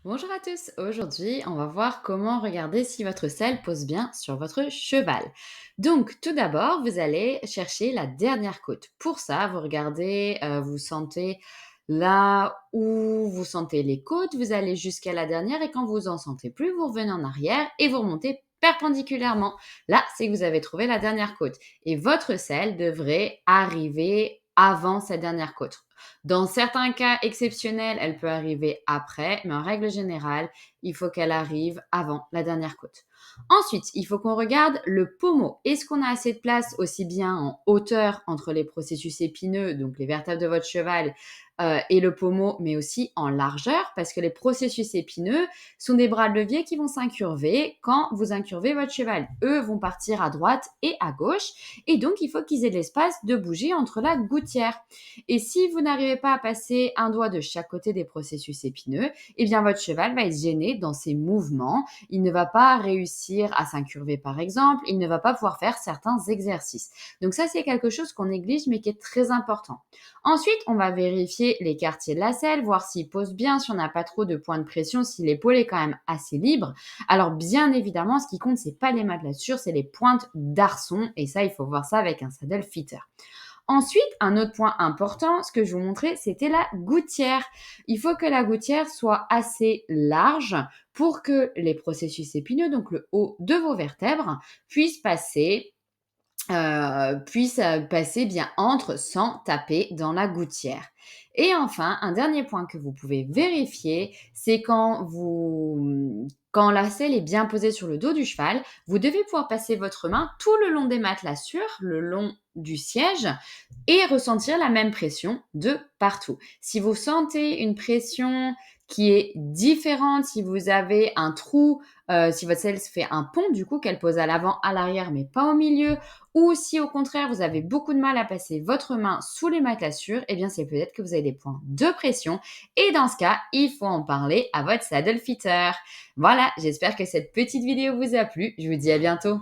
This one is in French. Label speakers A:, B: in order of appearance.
A: Bonjour à tous, aujourd'hui on va voir comment regarder si votre selle pose bien sur votre cheval. Donc tout d'abord vous allez chercher la dernière côte. Pour ça vous regardez, vous sentez là où vous sentez les côtes, vous allez jusqu'à la dernière et quand vous en sentez plus, vous revenez en arrière et vous remontez perpendiculairement. Là c'est que vous avez trouvé la dernière côte et votre selle devrait arriver avant cette dernière côte. Dans certains cas exceptionnels, elle peut arriver après, mais en règle générale, il faut qu'elle arrive avant la dernière côte. Ensuite, il faut qu'on regarde le pommeau. Est-ce qu'on a assez de place aussi bien en hauteur entre les processus épineux, donc les vertèbres de votre cheval, et le pommeau, mais aussi en largeur, parce que les processus épineux sont des bras de levier qui vont s'incurver quand vous incurvez votre cheval. Eux vont partir à droite et à gauche, et donc il faut qu'ils aient de l'espace de bouger entre la gouttière. Et si vous n'arrivez pas à passer un doigt de chaque côté des processus épineux, eh bien votre cheval va être gêné dans ses mouvements. Il ne va pas réussir à s'incurver par exemple, il ne va pas pouvoir faire certains exercices. Donc ça, c'est quelque chose qu'on néglige mais qui est très important. Ensuite, on va vérifier les quartiers de la selle, voir s'il pose bien, si on n'a pas trop de points de pression, si l'épaule est quand même assez libre. Alors bien évidemment, ce qui compte, c'est pas les matelassures, c'est les pointes d'arçon et ça, il faut voir ça avec un saddle fitter. Ensuite, un autre point important, ce que je vous montrais, c'était la gouttière. Il faut que la gouttière soit assez large pour que les processus épineux, donc le haut de vos vertèbres, puissent passer bien entre sans taper dans la gouttière. Et enfin, un dernier point que vous pouvez vérifier, c'est quand la selle est bien posée sur le dos du cheval, vous devez pouvoir passer votre main tout le long des matelassures, le long du siège, et ressentir la même pression de partout. Si vous sentez une pression qui est différente, si vous avez un trou, si votre selle se fait un pont, du coup, qu'elle pose à l'avant, à l'arrière, mais pas au milieu, ou si au contraire vous avez beaucoup de mal à passer votre main sous les matelassures, eh bien c'est peut-être que vous avez des points de pression. Et dans ce cas, il faut en parler à votre saddle fitter. Voilà, j'espère que cette petite vidéo vous a plu. Je vous dis à bientôt.